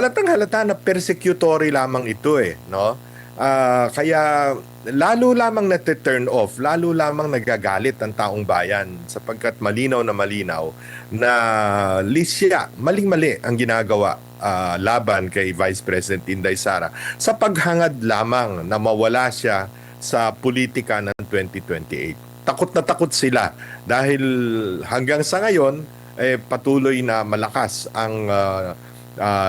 halatang-halata na persecutory lamang ito no? Kaya lalo lamang na-turn off, lalo lamang nagagalit ang taong bayan sapagkat malinaw na lisya, maling-mali ang ginagawa laban kay Vice President Inday Sara sa paghangad lamang na mawala siya sa politika ng 2028. Takot na takot sila dahil hanggang sa ngayon patuloy na malakas ang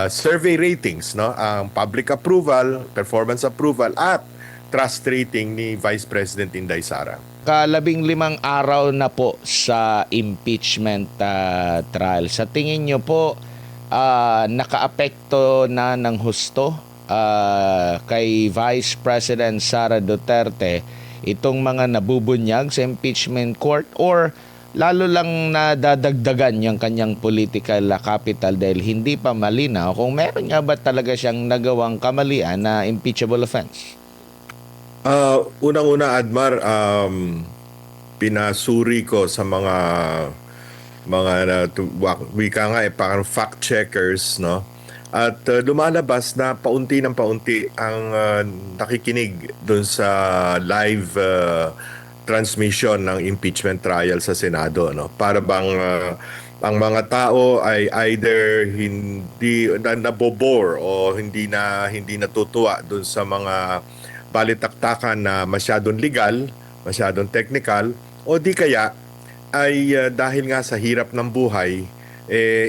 survey ratings, no? Ang public approval, performance approval at trust rating ni Vice President Inday Sara. Kalabing-limang araw na po sa impeachment trial. Sa tingin nyo po, nakaapekto na ng husto kay Vice President Sara Duterte itong mga nabubunyag sa impeachment court, or lalo lang nadadagdagan yung kanyang political capital dahil hindi pa malinaw kung meron nga ba talaga siyang nagawang kamalian na impeachable offense? Unang-una, Admar, pinasuri ko sa mga wika nga parang fact checkers, no? At lumalabas na paunti ng paunti ang nakikinig doon sa live transmission ng impeachment trial sa Senado, no? Para bang ang mga tao ay either hindi nabobore o hindi natutuwa doon sa mga balitaktakan na masyadong legal, masyadong technical, o di kaya ay dahil nga sa hirap ng buhay,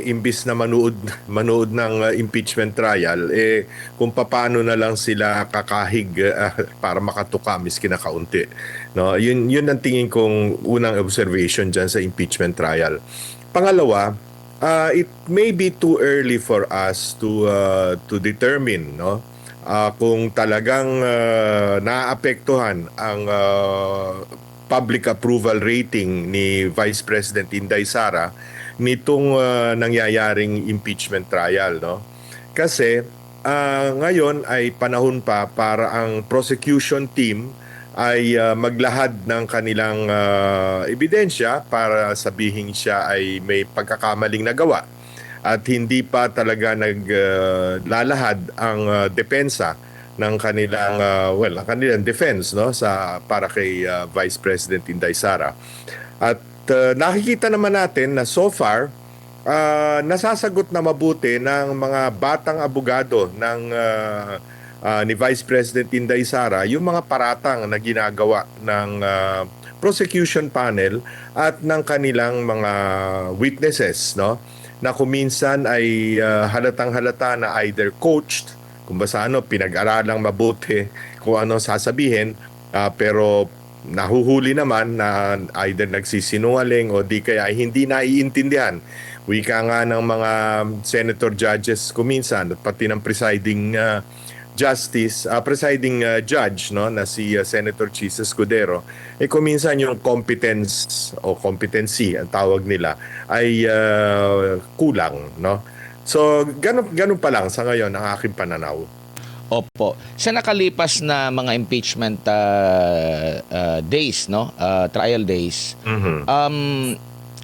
imbis na manood ng impeachment trial, kung paano na lang sila kakahig para makatuka miski na kaunti, no? Yun ang tingin kong unang observation dyan sa impeachment trial. Pangalawa, it may be too early for us to determine, no? Kung talagang naapektuhan ang public approval rating ni Vice President Inday Sara nitong nangyayaring impeachment trial, no? Kasi ngayon ay panahon pa para ang prosecution team ay maglahad ng kanilang ebidensya para sabihin siya ay may pagkakamaling nagawa at hindi pa talaga naglalahad ang depensa ng kanilang kanilang defense, no, para kay Vice President Inday Sara. At nakikita naman natin na so far nasasagot na mabuti ng mga batang abogado ni Vice President Inday Sara yung mga paratang na ginagawa ng prosecution panel at ng kanilang mga witnesses, no, na kuminsan ay halatang-halata na either coached, kung basta pinag-aralang mabuti kung ano sasabihin, pero nahuhuli naman na either nagsisinungaling o di kaya hindi naiintindihan. Wika nga ng mga senator judges kuminsan at pati ng presiding judge, no, na si Senator Chis Escudero, kuminsan yung competence o competency ang tawag nila ay kulang, no? So ganun pa lang sa ngayon ang aking pananaw. Opo. Sa nakalipas na mga impeachment days, no, trial days,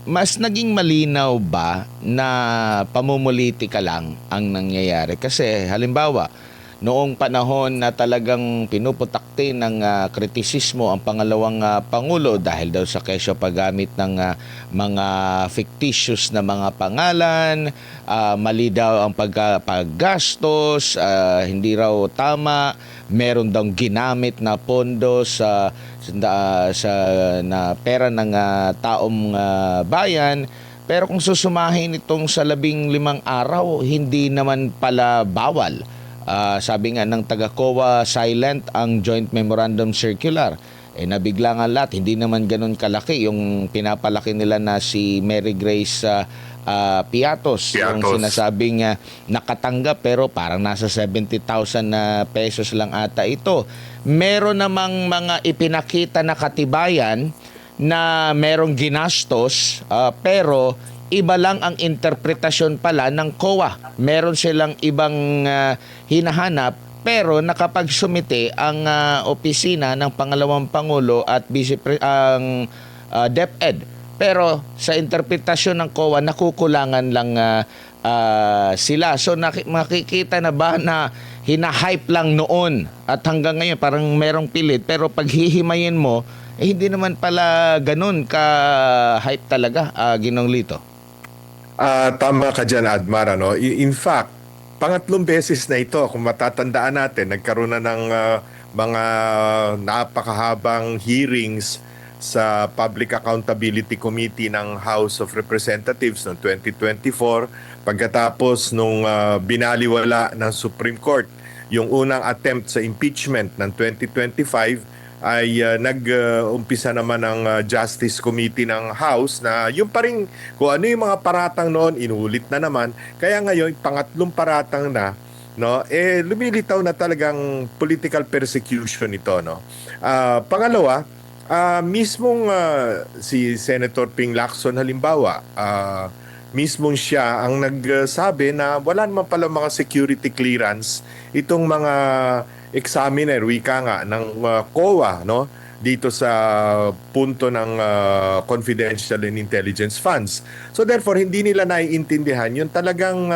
mas naging malinaw ba na pamumulitika lang ang nangyayari? Kasi halimbawa, noong panahon na talagang pinuputakti ng kritisismo ang pangalawang Pangulo dahil daw sa kesyo paggamit ng mga fictitious na mga pangalan, mali daw ang paggastos, hindi raw tama, meron daw ginamit na pondo na pera ng taong bayan. Pero kung susumahin itong sa 15 araw, hindi naman pala bawal. Sabi nga ng taga-COA, silent ang Joint Memorandum Circular. Nabigla nga lahat, hindi naman ganun kalaki yung pinapalaki nila na si Mary Grace Piatos. Yung sinasabing nakatanggap pero parang nasa 70,000 na pesos lang ata ito. Meron namang mga ipinakita na katibayan na merong ginastos, pero iba lang ang interpretasyon pala ng COA. Meron silang ibang hinahanap, pero nakapagsumite ang opisina ng pangalawang Pangulo at ang DepEd. Pero sa interpretasyon ng COA, nakukulangan lang sila. So makikita na ba na hina-hype lang noon at hanggang ngayon parang merong pilit, pero pag hihimayin mo, hindi naman pala ganun ka-hype talaga, Ginong Lito. Tama ka dyan, Admar. Ano? In fact, pangatlong beses na ito, kung matatandaan natin, nagkaroon na ng mga napakahabang hearings sa Public Accountability Committee ng House of Representatives noong 2024, pagkatapos nung binaliwala ng Supreme Court yung unang attempt sa impeachment ng 2025, ay nag-umpisa naman ng Justice Committee ng House na yung pa rin kung ano yung mga paratang noon, inulit na naman. Kaya ngayon, pangatlong paratang na, no, lumilitaw na talagang political persecution ito. No? Pangalawa, mismong si Senator Ping Lacson halimbawa, mismong siya ang nagsabi na wala naman pala mga security clearance itong mga examiner, wika nga, ng COA, no? Dito sa punto ng confidential and intelligence funds. So therefore, hindi nila naiintindihan yung talagang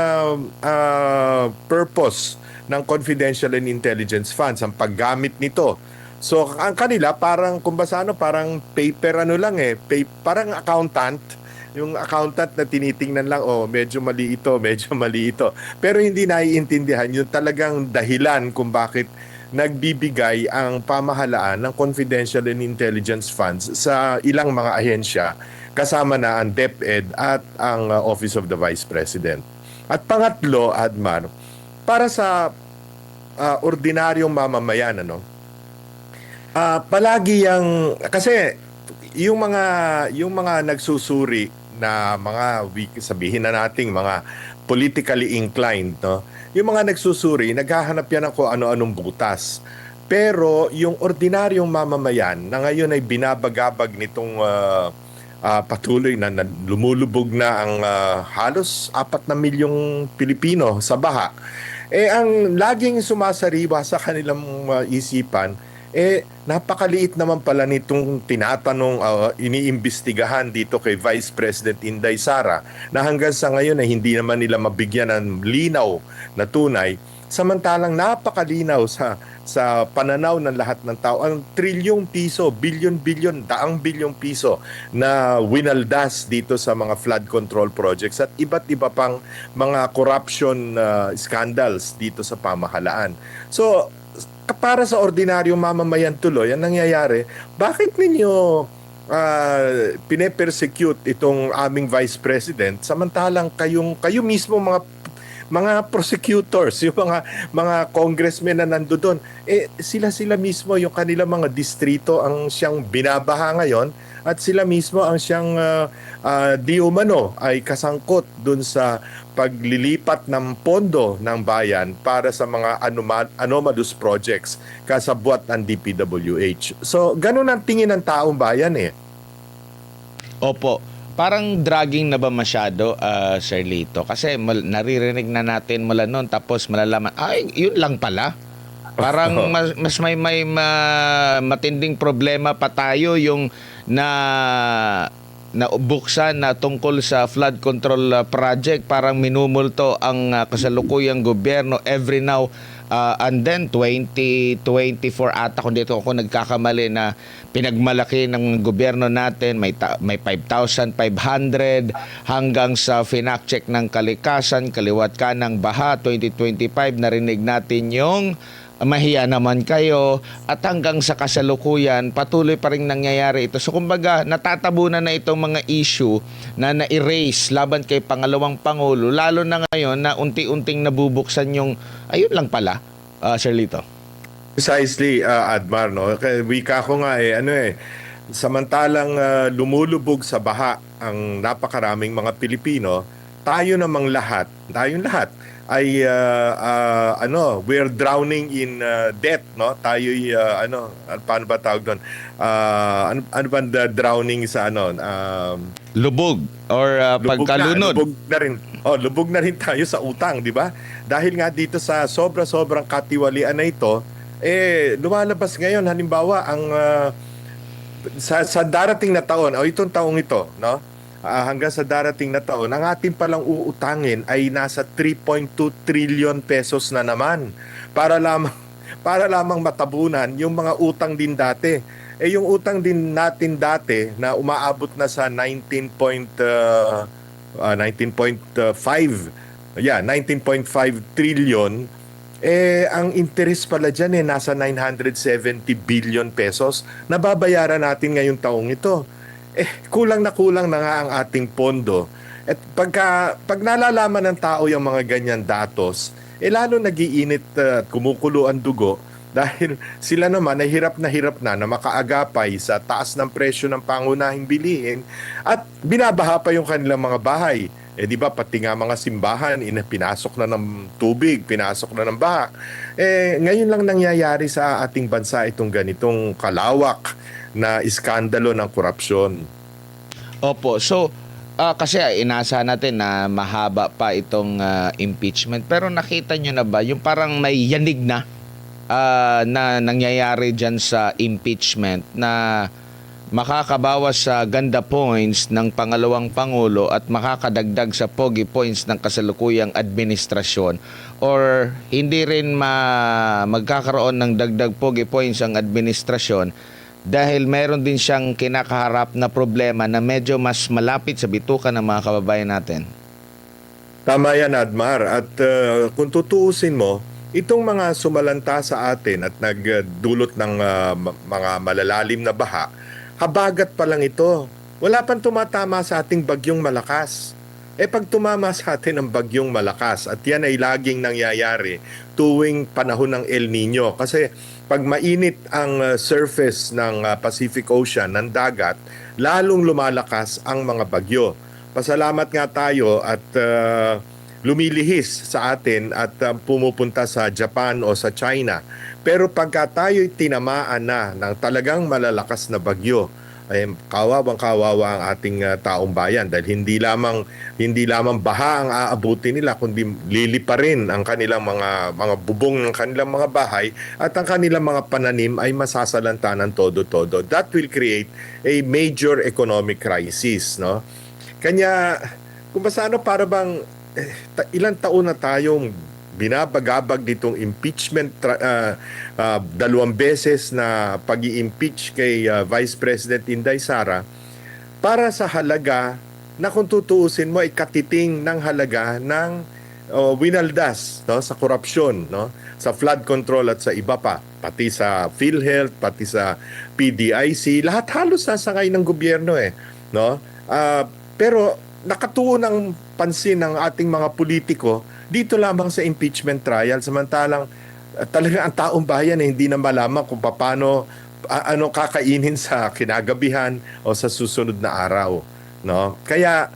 purpose ng confidential and intelligence funds, ang paggamit nito. So ang kanila parang kumbasa parang paper lang parang accountant, yung accountant na tinitingnan lang, medyo mali ito, medyo mali ito. Pero hindi naiintindihan yung talagang dahilan kung bakit nagbibigay ang pamahalaan ng confidential and intelligence funds sa ilang mga ahensya, kasama na ang DepEd at ang Office of the Vice President. At pangatlo, Admar, para sa ordinaryong mamamayan, palagi kasi yung mga nagsusuri na mga sabihin na nating mga politically inclined, no? Yung mga nagsusuri, naghahanap yan ng kung ano-anong butas. Pero yung ordinaryong mamamayan na ngayon ay binabagabag nitong patuloy na lumulubog na ang halos 4 na milyong Pilipino sa baha, ang laging sumasariwa sa kanilang isipan, napakaliit naman pala nitong tinatanong, iniimbestigahan dito kay Vice President Inday Sara, na hanggang sa ngayon ay hindi naman nila mabigyan ng linaw na tunay, samantalang napakalinaw sa pananaw ng lahat ng tao ang trilyong piso, bilyon-bilyon, daang bilyong piso na winaldas dito sa mga flood control projects at iba't iba pang mga corruption scandals dito sa pamahalaan. So para sa ordinaryong mamamayan tuloy, ang nangyayari, bakit ninyo pine-persecute itong aming Vice President samantalang kayo mismo mga prosecutors, yung mga congressmen na nandoon, sila mismo yung kanilang mga distrito ang siyang binabaha ngayon at sila mismo ang siyang di umano ay kasangkot dun sa paglilipat ng pondo ng bayan para sa mga anomalous projects kasabwat ng DPWH. So, ganun ang tingin ng taong bayan Opo. Parang dragging na ba masyado, Sir Lito? Kasi naririnig na natin mula noon tapos malalaman, yun lang pala. Parang mas may matinding problema pa tayo yung na buksan na tungkol sa flood control project. Parang minumulto ang kasalukuyang gobyerno every now and then 2024 ata kung dito ako nagkakamali na pinagmalaki ng gobyerno natin, may 5,500 hanggang sa finact check ng kalikasan, kaliwat ka ng baha 2025. Narinig natin yung mahiya naman kayo at hanggang sa kasalukuyan patuloy pa rin nangyayari ito. So kumbaga natatabunan na itong mga issue na na-erase laban kay pangalawang Pangulo, lalo na ngayon na unti-unting nabubuksan yung ayun lang pala, Sir Lito. Precisely, Admar, no? Wika ko nga samantalang lumulubog sa baha ang napakaraming mga Pilipino, tayong lahat ay we're drowning in debt, no? Tayo'y paano ba tawag doon? Ano ba drowning sa Lubog or pagkalunod. Lubog na rin tayo sa utang, di ba? Dahil nga dito sa sobrang katiwalian na ito, lumalabas ngayon halimbawa ang sa darating na taon o itong taong ito, no? hanggang sa darating na taon, ang ating palang uutangin ay nasa 3.2 trillion pesos na naman para lamang para lamang matabunan yung mga utang din dati. Yung utang din natin dati na umaabot na sa 19.5 trillion, ang interest pala dyan nasa 970 billion pesos na babayaran natin ngayong taong ito. Kulang na nga ang ating pondo. At pag nalalaman ng tao yung mga ganyan datos, lalo nagiinit at kumukulo ang dugo dahil sila naman ay hirap na makaagapay sa taas ng presyo ng pangunahing bilihin at binabaha pa yung kanilang mga bahay. Di ba pati nga mga simbahan pinasok na ng tubig, pinasok na ng baha. Ngayon lang nangyayari sa ating bansa itong ganitong kalawak na iskandalo ng korupsyon. Opo. So, kasi inaasahan natin na mahaba pa itong impeachment. Pero nakita nyo na ba yung parang may yanig na nangyayari dyan sa impeachment na makakabawas sa ganda points ng pangalawang Pangulo at makakadagdag sa pogi points ng kasalukuyang administrasyon, or hindi rin magkakaroon ng dagdag pogi points ang administrasyon dahil meron din siyang kinakaharap na problema na medyo mas malapit sa bituka ng mga kababayan natin? Tama yan, Admar. At kung tutuusin mo, itong mga sumalanta sa atin at nagdulot ng mga malalalim na baha, habagat pa lang ito. Wala pang tumatama sa ating bagyong malakas. Pag tumama sa atin ang bagyong malakas, at yan ay laging nangyayari tuwing panahon ng El Nino. Kasi pag mainit ang surface ng Pacific Ocean, ng dagat, lalong lumalakas ang mga bagyo. Pasalamat nga tayo at lumilihis sa atin at pumupunta sa Japan o sa China. Pero pagka tayo'y tinamaan na ng talagang malalakas na bagyo, kawawang-kawawa ang ating taong bayan dahil hindi lamang baha ang aabutin nila, kundi lilipa rin ang kanilang mga bubong ng kanilang mga bahay at ang kanilang mga pananim ay masasalanta ng todo-todo. That will create a major economic crisis, no? Kanya kung paano, para bang ilang taon na tayong binabagabag ditong impeachment, 2 beses na pag-i-impeach kay Vice President Inday Sara para sa halaga na kung tutuusin mo ay katiting ng halaga ng winaldas, no, sa korupsyon, no, sa flood control at sa iba pa, pati sa PhilHealth, pati sa PDIC, lahat halos sasakay ng gobyerno no. Pero nakatuon ang pansin ng ating mga politiko dito lamang sa impeachment trial, samantalang talaga ang taong bayan hindi na malaman kung paano ano kakainin sa kinagabihan o sa susunod na araw, no? Kaya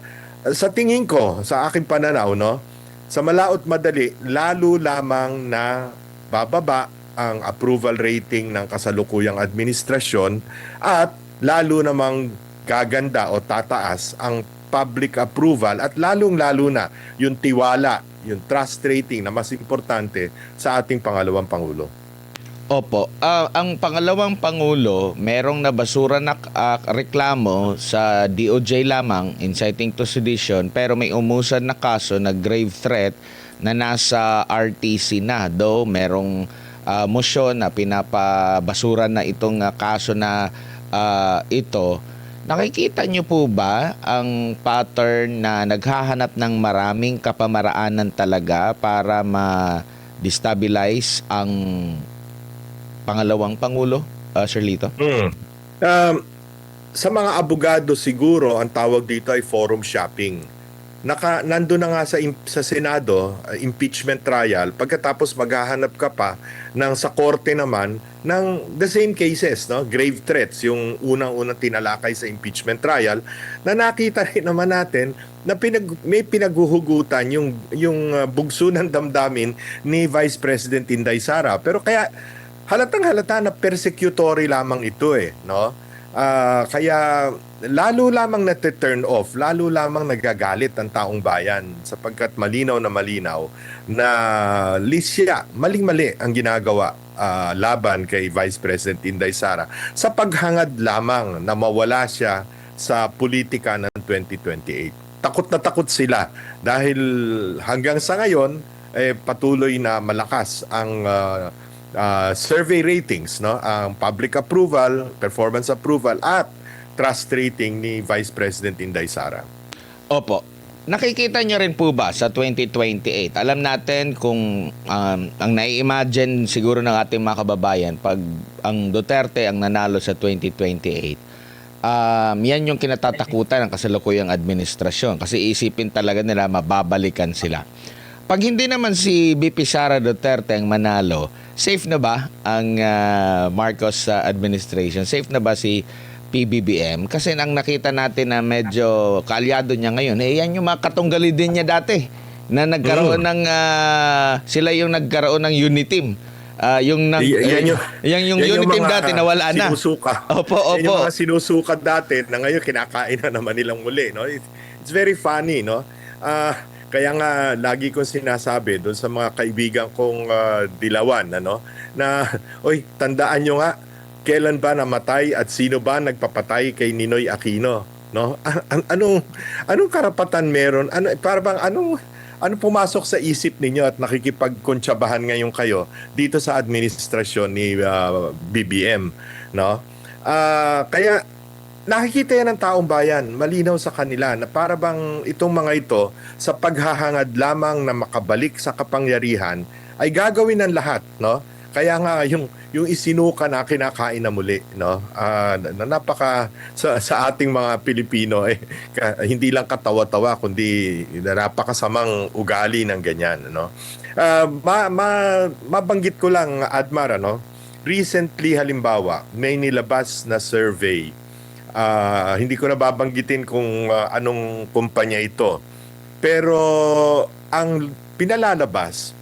sa tingin ko, sa aking pananaw, no, sa malaot madali, lalo lamang na bababa ang approval rating ng kasalukuyang administrasyon at lalo namang gaganda o tataas ang public approval at lalong-lalo na yung tiwala, yung trust rating na mas importante sa ating pangalawang Pangulo. Opo. Ang pangalawang Pangulo, merong nabasura na reklamo sa DOJ lamang, inciting to sedition, pero may umusan na kaso na grave threat na nasa RTC na. Though merong motion na pinapabasura na itong kaso na ito. Nakikita niyo po ba ang pattern na naghahanap ng maraming kapamaraanan talaga para ma-destabilize ang pangalawang Pangulo, Sir Lito? Sa mga abogado siguro, ang tawag dito ay forum shopping. Nandun na nga sa Senado, impeachment trial, pagkatapos maghahanap ka pa sa korte naman ng the same cases, no? Grave threats, yung unang-unang tinalakay sa impeachment trial, na nakita rin naman natin na may pinaghuhugutan yung bugso ng damdamin ni Vice President Inday Sara. Pero kaya halatang-halata na persecutory lamang ito no? Kaya lalo lamang turn off, lalo lamang nagagalit ang taong bayan sapagkat malinaw na lisya, maling-mali ang ginagawa laban kay Vice President Inday Sara sa paghangad lamang na mawala siya sa politika ng 2028. Takot na takot sila dahil hanggang sa ngayon patuloy na malakas ang survey ratings, no? Ang public approval, performance approval at trust rating ni Vice President Inday Sara. Opo. Nakikita niyo rin po ba sa 2028? Alam natin kung ang nai-imagine siguro ng ating mga kababayan pag ang Duterte ang nanalo sa 2028, yan yung kinatatakutan ng kasalukuyang administrasyon kasi isipin talaga nila mababalikan sila. Pag hindi naman si BP Sara Duterte ang manalo, safe na ba ang Marcos administration? Safe na ba si PBBM? Kasi nang nakita natin na medyo kaalyado niya ngayon, yan yung mga katunggali din niya dati na nagkaroon ng sila yung nagkaroon ng uniteam. Yung yung uniteam dati nawala na. Sinusuka. Opo. Yan yung mga sinusukat dati na ngayon kinakain na naman nilang muli, no? It's very funny, no? Kaya nga lagi kong sinasabi doon sa mga kaibigan kong dilawan, ano, na oy, tandaan nyo nga kailan ba namatay at sino ba nagpapatay kay Ninoy Aquino, no? Anong karapatan meron? Anong pumasok sa isip ninyo at nakikipagkontsabahan ngayon kayo dito sa administrasyon ni BBM, no? Kaya nakikita yan ng taong bayan, malinaw sa kanila na para bang itong mga ito sa paghahangad lamang na makabalik sa kapangyarihan ay gagawin ng lahat, no? Kaya nga yung isinuka na kinakain na muli, no? Napaka sa ating mga Pilipino hindi lang katawa-tawa kundi napakasamang ugali ng ganyan, no? Mabanggit ko lang, Admar, no? Recently halimbawa, may nilabas na survey. Hindi ko na babanggitin kung anong kumpanya ito. Pero ang pinalalabas,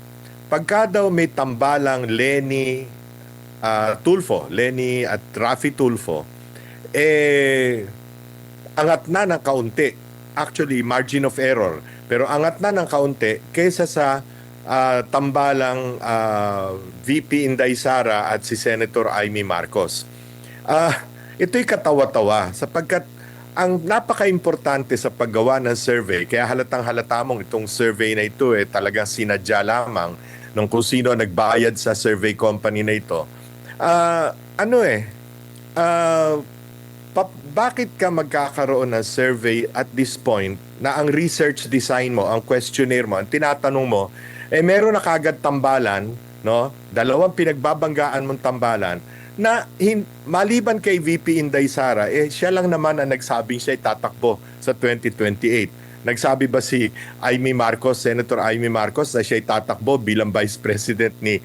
pagka daw may tambalang Lenny at Raffy Tulfo, angat na ng kaunti. Actually, margin of error. Pero angat na ng kaunti kaysa sa tambalang VP Inday Sara at si Senator Amy Marcos. Ito'y katawa-tawa sapagkat ang napaka-importante sa paggawa ng survey, kaya halatang-halata mong itong survey na ito talagang sinadya lamang ng kung sino nagbayad sa survey company na ito. Bakit ka magkakaroon ng survey at this point na ang research design mo, ang questionnaire mo, ang tinatanong mo, meron na kagad tambalan, no? Dalawang pinagbabanggaan mong tambalan na maliban kay VP Inday Sara, siya lang naman ang nagsabing siya tatakbo sa 2028. Nagsabi ba si Senator Amy Marcos na siya tatakbo bilang Vice President ni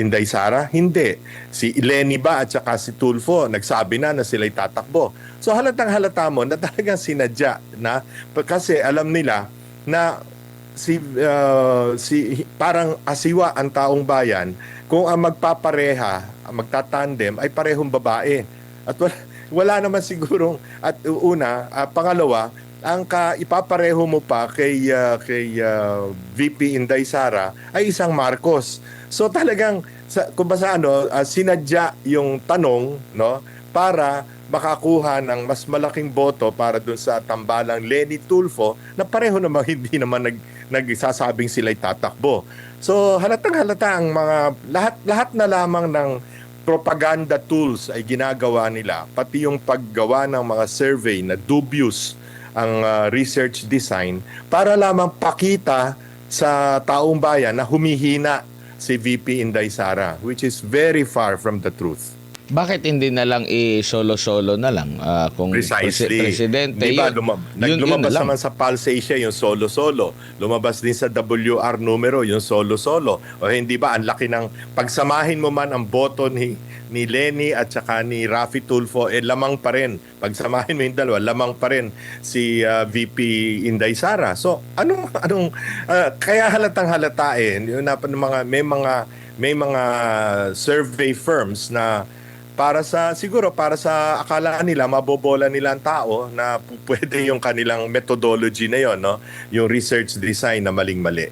Inday Sara? Hindi. Si Lenny ba at saka si Tulfo nagsabi na sila'y tatakbo. So halatang halata mo na talagang sinadya na kasi alam nila na parang asiwa ang taong bayan kung ang magtatandem ay parehong babae. At wala naman sigurong pangalawa, ang ipapareho mo pa kay VP Inday Sara ay isang Marcos. So talagang sinadya yung tanong, no, para makakuha ng mas malaking boto para dun sa tambalang Lenny Tulfo na pareho namang hindi naman nagsasabing sila'y tatakbo. So halatang halata ang mga lahat na lamang ng propaganda tools ay ginagawa nila, pati yung paggawa ng mga survey na dubious ang research design para lamang pakita sa taong bayan na humihina si VP Inday Sara, which is very far from the truth. Bakit hindi na lang solo-solo na lang kung presidente? Diba, lumabas naman sa Pulse Asia yung solo-solo. Lumabas din sa WR numero yung solo-solo. O hindi ba, ang laki ng pagsamahin mo man ang boto ni Lenny at saka ni Raffy Tulfo, lamang pa rin. Pagsamahin mo yung dalawa, lamang pa rin si VP Inday Sara. So, kaya halatang halata may mga survey firms na siguro para sa akala nila mabobola nila ang tao na pwede yung kanilang methodology na yon, no, yung research design na maling-mali.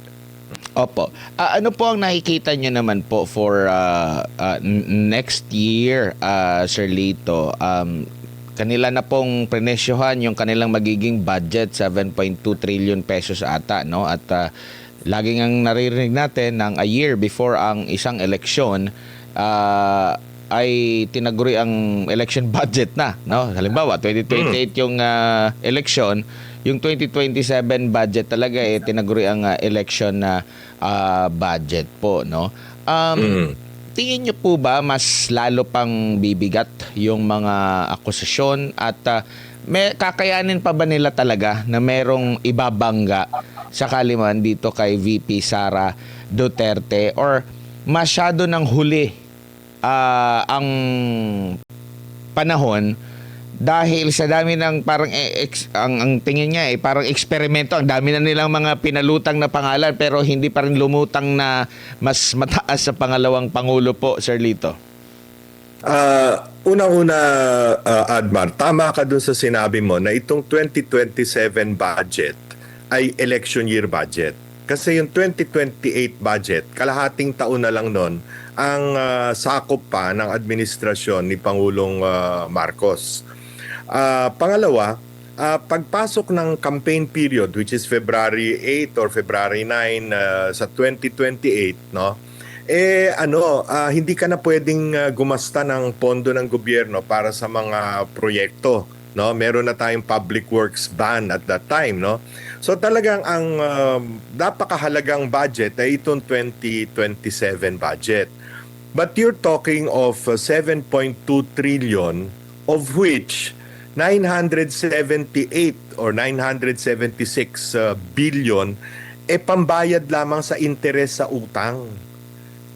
Opo. Ano po ang nakikita nyo naman po for next year, Sir Lito? kanila na pong prenesyohan yung kanilang magiging budget, 7.2 trillion pesos ata, no? At laging ang naririnig natin ng a year before ang isang eleksyon, ay tinaguri ang election budget na, no? Halimbawa, 2028 yung eleksyon, yung 2027 budget talaga tinaguri ang election na budget po, no? Tingin niyo po ba mas lalo pang bibigat yung mga akusasyon at may kakayanin pa ba nila talaga na merong ibabangga sakali man dito kay VP Sara Duterte, or masyado ng huli ang panahon dahil sa dami ng parang ang tingin niya parang eksperimento, ang dami na nilang mga pinalutang na pangalan pero hindi pa rin lumutang na mas mataas sa pangalawang pangulo po, Sir Lito. Unang-una, Admar, tama ka dun sa sinabi mo na itong 2027 budget ay election year budget. Kasi yung 2028 budget, kalahating taon na lang nun, ang sakop pa ng administrasyon ni Pangulong Marcos. Pangalawa, pagpasok ng campaign period, which is February 8 or February 9 sa 2028, no? Hindi ka na pwedeng gumasta ng pondo ng gobyerno para sa mga proyekto, no? Meron na tayong public works ban at that time, no? So talagang ang napakahalagang budget ay itong 2027 budget. But you're talking of 7.2 trillion, of which 978 or 976 billion pambayad lamang sa interes sa utang.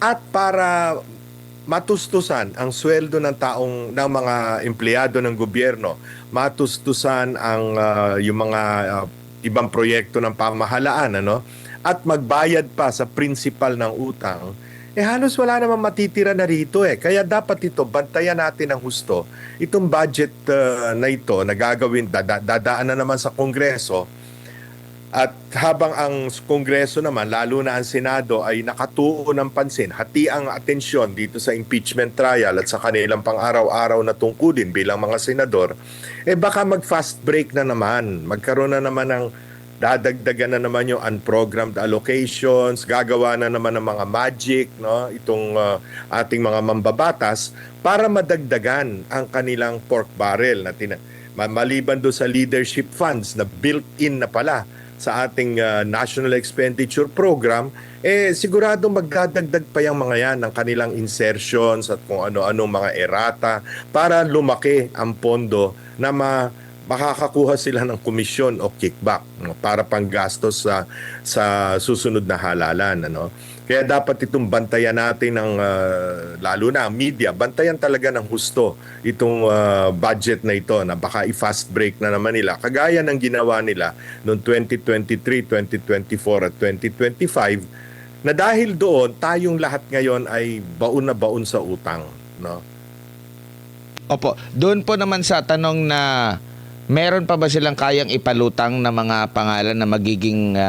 At para matustusan ang sweldo ng mga empleyado ng gobyerno, matustusan ang yung mga ibang proyekto ng pamahalaan, at magbayad pa sa principal ng utang, halos wala namang matitira na rito . Kaya dapat ito, bantayan natin ng husto. Itong budget na ito na gagawin, dadaan na naman sa Kongreso. At habang ang Kongreso naman, lalo na ang Senado, ay nakatuon ng pansin, hati ang atensyon dito sa impeachment trial at sa kanilang pang-araw-araw na tungkulin bilang mga senador, baka mag-fast break na naman. Magkaroon na naman ng dadagdagan na naman yung unprogrammed allocations, gagawa na naman ng mga magic, no? Itong ating mga mambabatas para madagdagan ang kanilang pork barrel na maliban do sa leadership funds na built-in na pala sa ating National Expenditure Program, sigurado magdadagdag pa yung mga yan ng kanilang insertions at kung ano-anong mga errata para lumaki ang pondo na makakakuha sila ng komisyon o kickback para panggastos sa susunod na halalan. Kaya dapat itong bantayan natin ng lalo na ang media, bantayan talaga ng husto itong budget na ito na baka i-fast break na naman nila. Kagaya ng ginawa nila noong 2023, 2024 at 2025 na dahil doon tayong lahat ngayon ay baon na baon sa utang. Opo, doon po naman sa tanong na meron pa ba silang kayang ipalutang na mga pangalan na magiging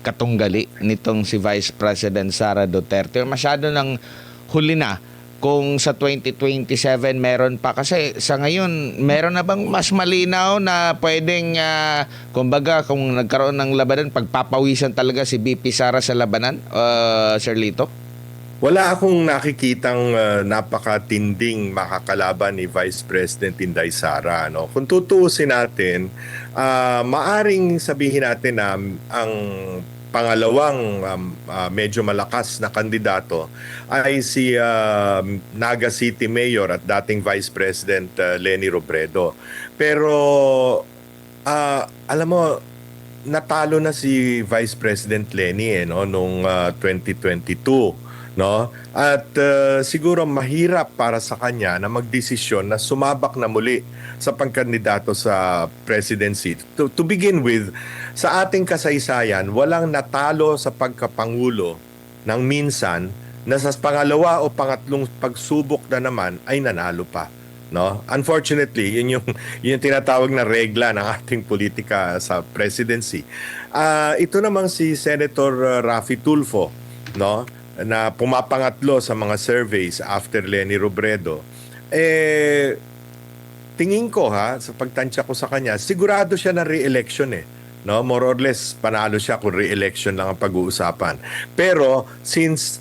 katunggali nitong si Vice President Sara Duterte? Masyado nang huli na kung sa 2027 meron pa. Kasi sa ngayon, meron na bang mas malinaw na pwedeng, kumbaga, kung nagkaroon ng labanan, pagpapawisan talaga si VP Sara sa labanan, Sir Lito? Wala akong nakikitang napakatinding makakalaban ni Vice President Inday Sara. Kung tutuusin natin, maaring sabihin natin na ang pangalawang medyo malakas na kandidato ay si Naga City Mayor at dating Vice President Leni Robredo. Pero alam mo, natalo na si Vice President Leni noong 2022. At siguro mahirap para sa kanya na magdesisyon na sumabak na muli sa pagkandidato sa presidency. To begin with, sa ating kasaysayan, walang natalo sa pagkapangulo ng minsan na sa pangalawa o pangatlong pagsubok na naman ay nanalo pa. Unfortunately, yun yung tinatawag na regla ng ating politika sa presidency. Ito namang si Senator Raffy Tulfo, na pumapangatlo sa mga surveys after Leni Robredo, tingin ko sa pagtansya ko sa kanya, sigurado siya na re-election eh. No, more or less panalo siya kung re-election lang ang pag-uusapan. Pero since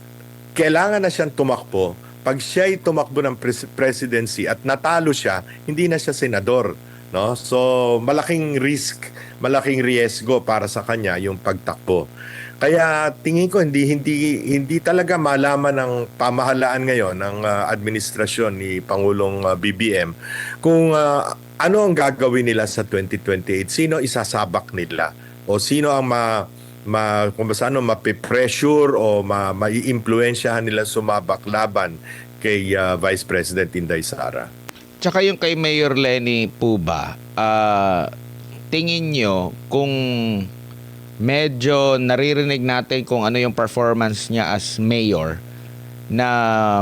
kailangan na siyang tumakbo, pag siya'y tumakbo ng presidency at natalo siya, hindi na siya senador, no? So malaking risk, malaking riesgo para sa kanya yung pagtakbo. Kaya tingin ko hindi talaga malaman ng pamahalaan ngayon ng administrasyon ni Pangulong BBM kung ano ang gagawin nila sa 2028, sino isasabak nila o sino ang mapipressure o mai-impluensyahan nila sumabak laban kay Vice President Inday Sara. Tsaka yung kay Mayor Lenny po ba, tingin nyo kung medyo naririnig natin kung ano yung performance niya as mayor, na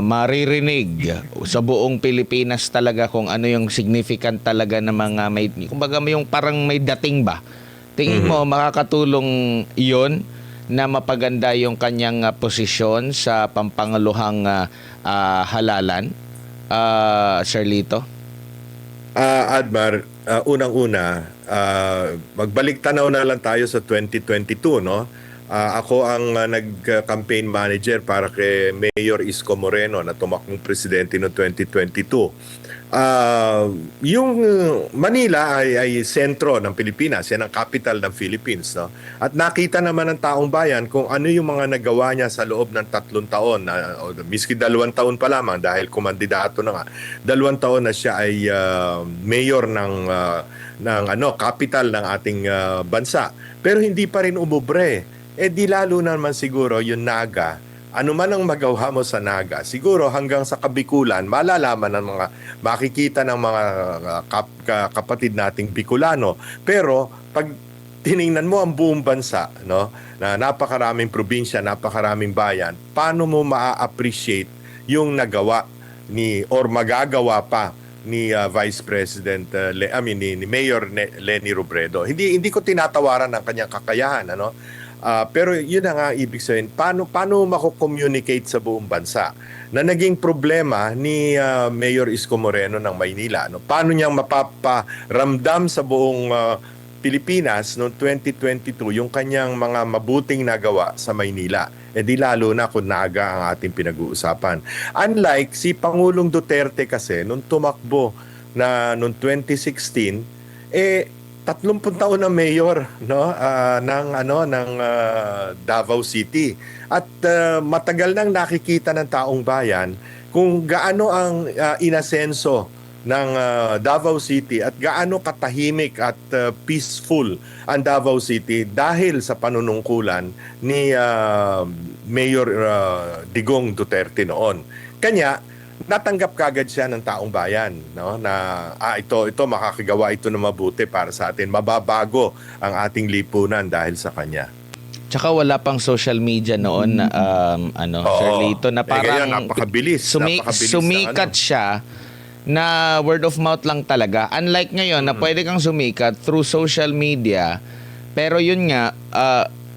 maririnig sa buong Pilipinas talaga kung ano yung significant talaga ng mga kumbaga yung parang may dating ba? Tingin mo makakatulong iyon na mapaganda yung kanyang posisyon sa pampangaluhang halalan, Sir Lito? Admar, unang-una, magbalik tanaw na lang tayo sa 2022, no? Ako ang nag-campaign manager para kay Mayor Isko Moreno na tumakbong presidente noong 2022. Yung Manila ay sentro ng Pilipinas, yan ang capital ng Philippines, no? At nakita naman ng taong bayan kung ano yung mga nagawa niya sa loob ng 3 taon, o miski 2 taon pa lamang dahil kumandidato na nga. 2 taon na siya ay mayor ng capital ng ating bansa. Pero hindi pa rin umubre. Di lalo naman siguro yung Naga, ano man ang magawa mo sa Naga, siguro hanggang sa Kabikulan, malalaman ng makikita ng mga kapatid nating Bicolano. Pero pag tiningnan mo ang buong bansa, no, na napakaraming probinsya, napakaraming bayan, paano mo maa-appreciate yung nagawa or magagawa pa ni Vice President ni Mayor Lenny Robredo. Hindi ko tinatawaran ang kanyang kakayahan, ano? Pero yun na nga ibig sabihin, paano mako-communicate sa buong bansa na naging problema ni Mayor Isko Moreno ng Maynila. No? Paano niyang mapaparamdam sa buong Pilipinas noong 2022 yung kanyang mga mabuting nagawa sa Maynila. Di lalo na kung Naga ang ating pinag-uusapan. Unlike si Pangulong Duterte kasi nung tumakbo na noong 2016, 30 taon na mayor, no, ng Davao City. At matagal nang nakikita ng taong bayan kung gaano ang inasenso ng Davao City at gaano katahimik at peaceful ang Davao City dahil sa panunungkulan ni Mayor Digong Duterte noon. Kanya natanggap kagad siya ng taong bayan, no, na ito makakagawa ito na mabuti para sa atin, mababago ang ating lipunan dahil sa kanya. Tsaka wala pang social media noon na Sir Lito, na parang napakabilis, sumikat siya na word of mouth lang talaga. Unlike ngayon na pwede kang sumikat through social media, pero yun nga,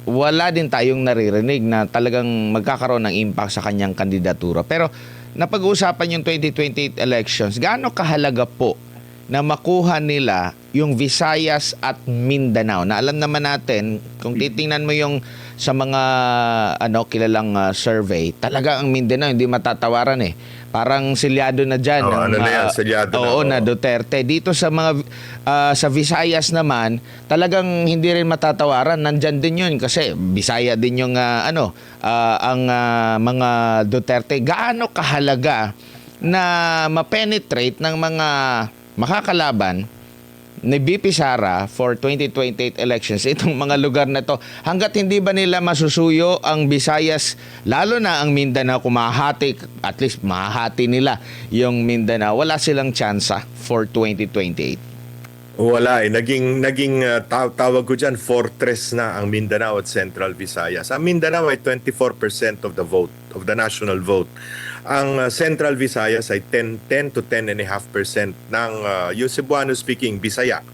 wala din tayong naririnig na talagang magkakaroon ng impact sa kanyang kandidatura. Pero napag-uusapan yung 2028 elections, gaano kahalaga po na makuha nila yung Visayas at Mindanao? Na alam naman natin, kung titingnan mo yung sa mga kilalang survey, talaga ang Mindanao hindi matatawaran eh. Parang silyado na dyan. Silyado na Duterte. Dito sa mga sa Visayas naman, talagang hindi rin matatawaran. Nandyan din yun kasi Bisaya din yung ang mga Duterte. Gaano kahalaga na ma-penetrate ng mga makakalaban ni VP Sara for 2028 elections, itong mga lugar na to, hanggat hindi ba nila masusuyo ang Visayas, lalo na ang Mindanao, kung mahahati, at least mahahati nila yung Mindanao, wala silang tsansa for 2028? Wala Naging tawag ko dyan, fortress na ang Mindanao at Central Visayas. Ang Mindanao ay 24% of the vote, of the national vote. Ang Central Visayas ay 10 to 10.5% ng yung Cebuano speaking Bisaya,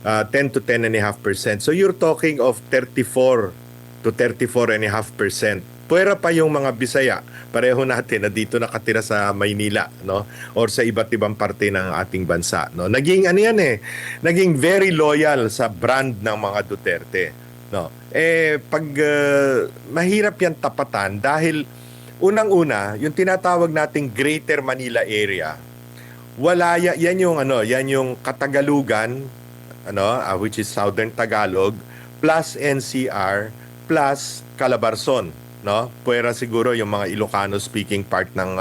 10 to 10.5%. So you're talking of 34 to 34.5% Puwera pa yung mga Bisaya, pareho natin na dito nakatira sa Maynila, no? Or sa iba't ibang parte ng ating bansa, no? Naging ano yan eh, naging very loyal sa brand ng mga Duterte, no? Pag mahirap yan tapatan dahil unang-una, yung tinatawag nating Greater Manila area, yan yung yan yung Katagalugan, which is Southern Tagalog, plus NCR, plus Calabarzon, no? Puwera siguro yung mga Ilocano speaking part ng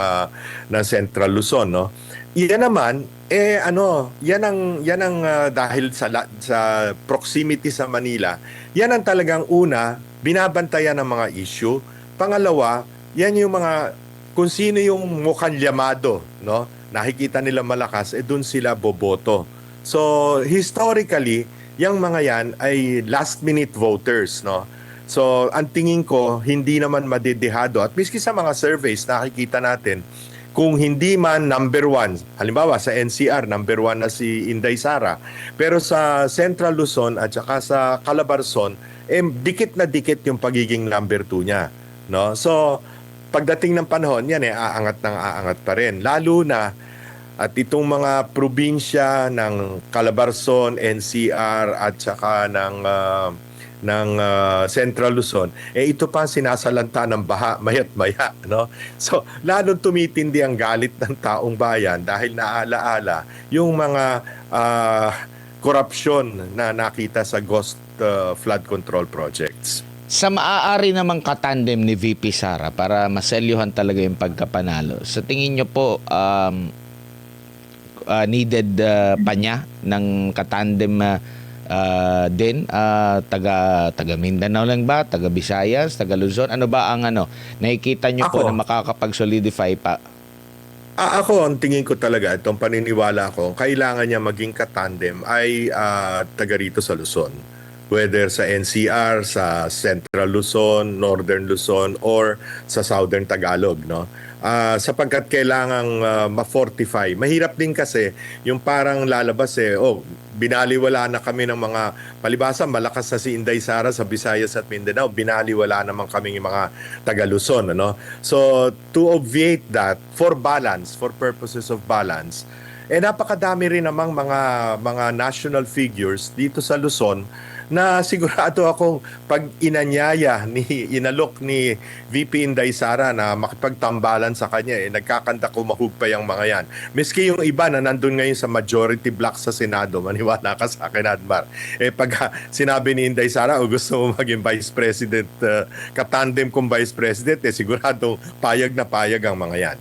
Central Luzon, no? Yan naman yan ang dahil sa proximity sa Manila, yan ang talagang una binabantayan ng mga issue. Pangalawa, yan yung mga kung sino yung mukhang llamado, no? Nakikita nila malakas, doon sila boboto. So, historically, yung mga yan ay last-minute voters, no? So, ang tingin ko, hindi naman madidehado. At miski sa mga surveys, nakikita natin, kung hindi man number one, halimbawa sa NCR, number one na si Inday Sara, pero sa Central Luzon at saka sa Calabarzon, dikit na dikit yung pagiging number two niya, no? So, pagdating ng panahon, yan aangat ng aangat pa rin. Lalo na at itong mga probinsya ng Calabarzon, NCR at saka ng Central Luzon, ito pa sinasalanta ng baha mayat maya, no? So, lalong tumitindi ang galit ng taong bayan dahil naalaala yung mga korupsyon na nakita sa ghost flood control projects. Sa maaari namang katandem ni VP Sara para maselyuhan talaga yung pagkapanalo, sa tingin nyo po, needed pa niya ng katandem din, taga Mindanao lang ba, taga Visayas, taga Luzon, ano ba ang nakikita nyo po na makakapag-solidify pa? Ako, ang tingin ko talaga, itong paniniwala ko, kailangan niya maging katandem ay taga rito sa Luzon. Whether sa NCR, sa Central Luzon, Northern Luzon, or sa Southern Tagalog, no? Sapagkat kailangang ma-fortify. Mahirap din kasi yung parang lalabas binaliwala na kami ng mga palibasa, malakas na si Inday Sara sa Visayas at Mindanao, binaliwala naman kami yung mga taga Luzon, ano? So, to obviate that, for balance, for purposes of balance, napakadami rin namang mga national figures dito sa Luzon na sigurado akong pag inalok ni VP Inday Sara na makipagtambalan sa kanya, nagkakanta kumahug pa yung mga yan. Miski yung iba na nandun ngayon sa majority block sa Senado, maniwala ka sa akin, Admar. Pag sinabi ni Inday Sara, gusto mo maging Vice President, katandem kong Vice President, siguradong payag na payag ang mga yan.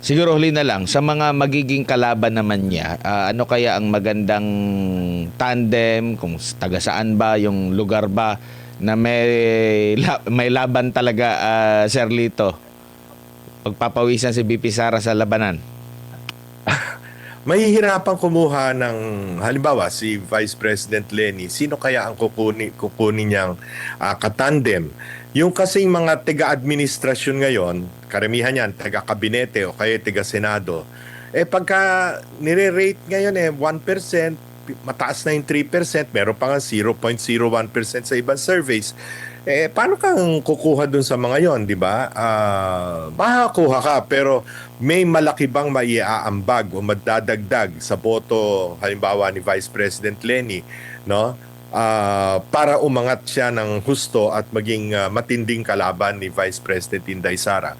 Siguro huli na lang, sa mga magiging kalaban naman niya, ano kaya ang magandang tandem, kung taga saan ba, yung lugar ba, na may laban talaga, Sir Lito? Pagpapawisan si VP Sara sa labanan. Mahihirapan kumuha ng, halimbawa, si Vice President Lenny, sino kaya ang kukunin niyang katandem? Yung kasing mga taga-administrasyon ngayon, karamihan yan, taga-kabinete o kaya taga-senado, pagka nire-rate ngayon 1%, mataas na yung 3%, meron pa nga 0.01% sa ibang surveys, paano kang kukuha dun sa mga yon, di ba? Makakuha ka, pero may malaki bang maiaambag o madadagdag sa boto, halimbawa ni Vice President Lenny, no? Para umangat siya ng husto at maging matinding kalaban ni Vice President Inday Sara.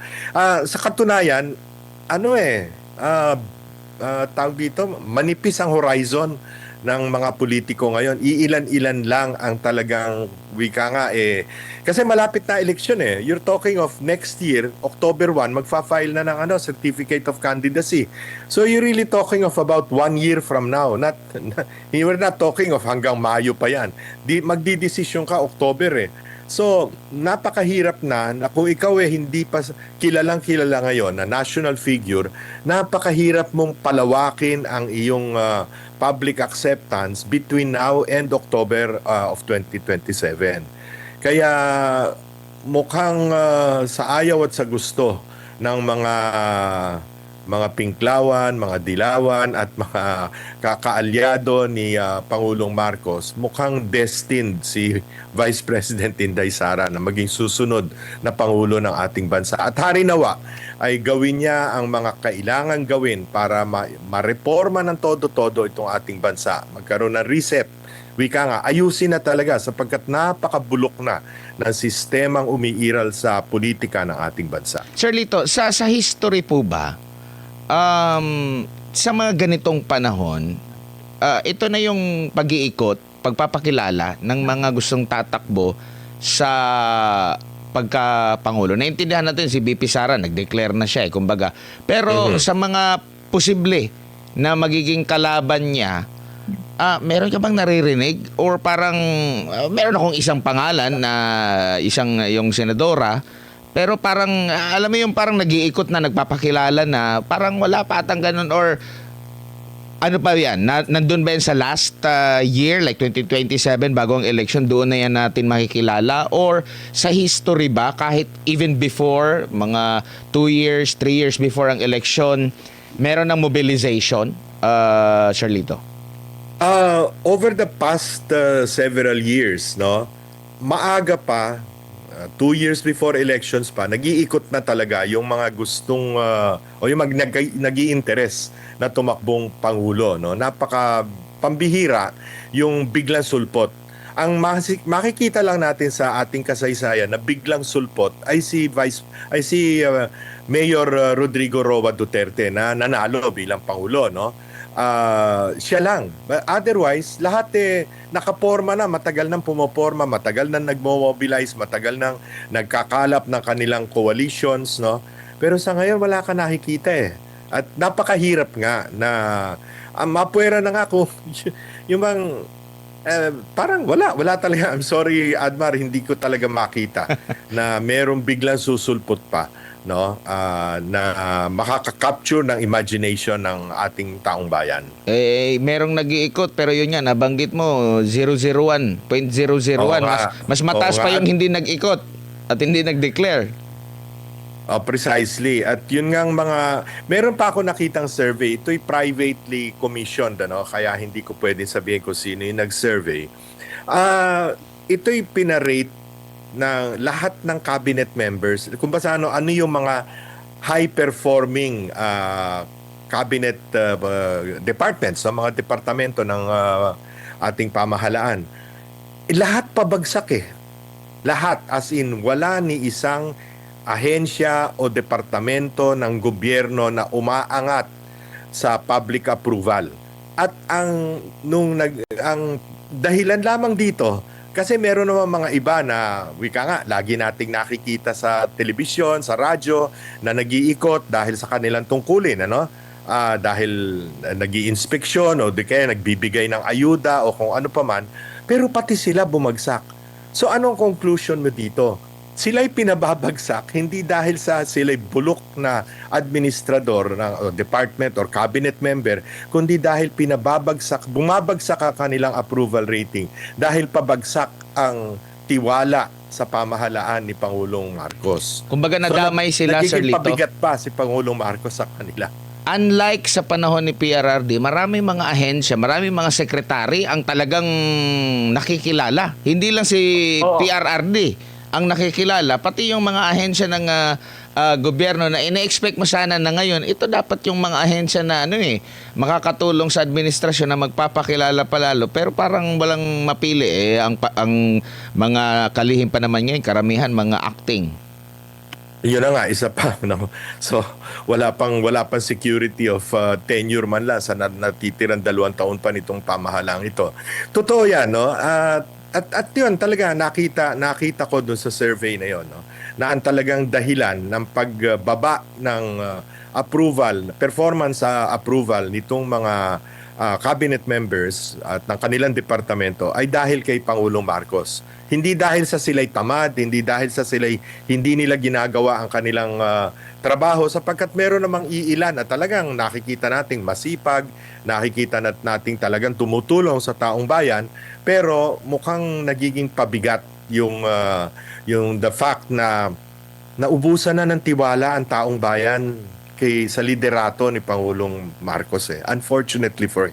Sa katunayan, tawag dito, manipis ang horizon ng mga politiko ngayon. Iilan-ilan lang ang talagang wika nga kasi malapit na eleksyon You're talking of next year, October 1, magfa-file na ng certificate of candidacy. So you're really talking of about 1 year from now. We're not talking of hanggang Mayo pa yan. Magdidesisyon ka October So, napakahirap na kung ikaw hindi pa kilalang-kilala ngayon na national figure, napakahirap mong palawakin ang iyong public acceptance between now and October of 2027. Kaya mukhang sa ayaw at sa gusto ng mga mga Pinklawan, mga Dilawan at mga kakaalyado ni Pangulong Marcos, mukhang destined si Vice President Inday Sara na maging susunod na Pangulo ng ating bansa. At harinawa ay gawin niya ang mga kailangan gawin para ma-reforma ng todo-todo itong ating bansa. Magkaroon ng reset. Wika nga, ayusin na talaga sapagkat napakabulok na ng sistemang umiiral sa politika ng ating bansa. Sir Lito, sa history po ba, sa mga ganitong panahon, ito na yung pag-iikot, pagpapakilala ng mga gustong tatakbo sa pagka-pangulo. Naintindihan natin si BP Sara, nag-declare na siya kumbaga. Pero sa mga posible na magiging kalaban niya, meron ka bang naririnig? Or parang meron akong isang pangalan na yung senadora, pero parang alam mo yung parang nag-iikot na nagpapakilala na parang wala pa atang ganun, or ano pa yan? Nandun ba yan sa last year, like 2027 bago ang election, doon na yan natin makikilala? Or sa history ba, kahit even before, mga 2 years, 3 years before ang election, meron ng mobilization, Charlito? Over the past several years, no, maaga pa, 2 years before elections pa, nag-iikot na talaga yung mga gustong o yung nag-i-interest na tumakbong pangulo, no. Napaka pambihira yung biglang sulpot. Ang makikita lang natin sa ating kasaysayan na biglang sulpot ay si Mayor Rodrigo Roa Duterte na nanalo bilang pangulo, no. Siya lang. But otherwise, lahat nakaporma na, matagal nang pumoporma, matagal nang nagmo-mobilize, matagal nang nagkakalap ng kanilang coalitions, no? Pero sa ngayon wala ka nakikita. At napakahirap nga na mapuwera na nga kung yung bang parang wala talaga. I'm sorry, Admar, hindi ko talaga makita na merong biglang susulpot pa, no, na makaka-capture ng imagination ng ating taong bayan. Merong nag-iikot, pero yun nga, nabanggit mo 001, 0.001. Mas mataas pa yung hindi nag-ikot at hindi nag-declare. Precisely. At yun ngang meron pa ako nakitang survey. Ito'y privately commissioned, ano? Kaya hindi ko pwedeng sabihin kung sino yung nag-survey. Ito'y pinarate ng lahat ng cabinet members. Kung ba ano yung mga high-performing cabinet departments, mga departamento ng ating pamahalaan. Lahat pabagsak Lahat, as in, wala ni isang ahensya o departamento ng gobyerno na umaangat sa public approval. At ang dahilan lamang dito, kasi meron naman mga iba na, wika nga, lagi nating nakikita sa telebisyon, sa radyo, na nag-iikot dahil sa kanilang tungkulin, ano? Dahil nag-i-inspeksyon o di kaya nagbibigay ng ayuda o kung ano pa man, pero pati sila bumagsak. So anong conclusion mo dito? Sila'y pinababagsak hindi dahil sa sila'y bulok na administrador ng department or cabinet member, kundi dahil bumabagsak ang kanilang approval rating dahil pabagsak ang tiwala sa pamahalaan ni Pangulong Marcos. Kumbaga nadamay sila, Sir Nagiging Lito. pabigat pa si Pangulong Marcos sa kanila. Unlike sa panahon ni PRRD, maraming mga ahensya, maraming mga sekretary ang talagang nakikilala. Hindi lang si PRRD ang nakikilala, pati yung mga ahensya ng gobyerno na ina-expect mo sana na ngayon, ito dapat yung mga ahensya na makakatulong sa administrasyon na magpapakilala palalo, pero parang walang mapili ang mga kalihim pa naman ngayon, karamihan mga acting. Yun na nga, isa pa, no? So, wala pang security of tenure man lang sa natitirang 2 taon pa nitong pamahalang ito. Totoo yan, no? At yun talaga nakita ko doon sa survey na yun, no, na ang talagang dahilan ng pagbaba ng performance approval nitong mga cabinet members at ng kanilang departamento ay dahil kay Pangulong Marcos. Hindi dahil sa sila'y tamad, hindi dahil sa sila'y hindi nila ginagawa ang kanilang trabaho, sapagkat meron namang iilan at talagang nakikita nating masipag, nakikita nating talagang tumutulong sa taong bayan, pero mukhang nagiging pabigat yung the fact na naubusan na ng tiwala ang taong bayan sa liderato ni Pangulong Marcos eh. Unfortunately for him.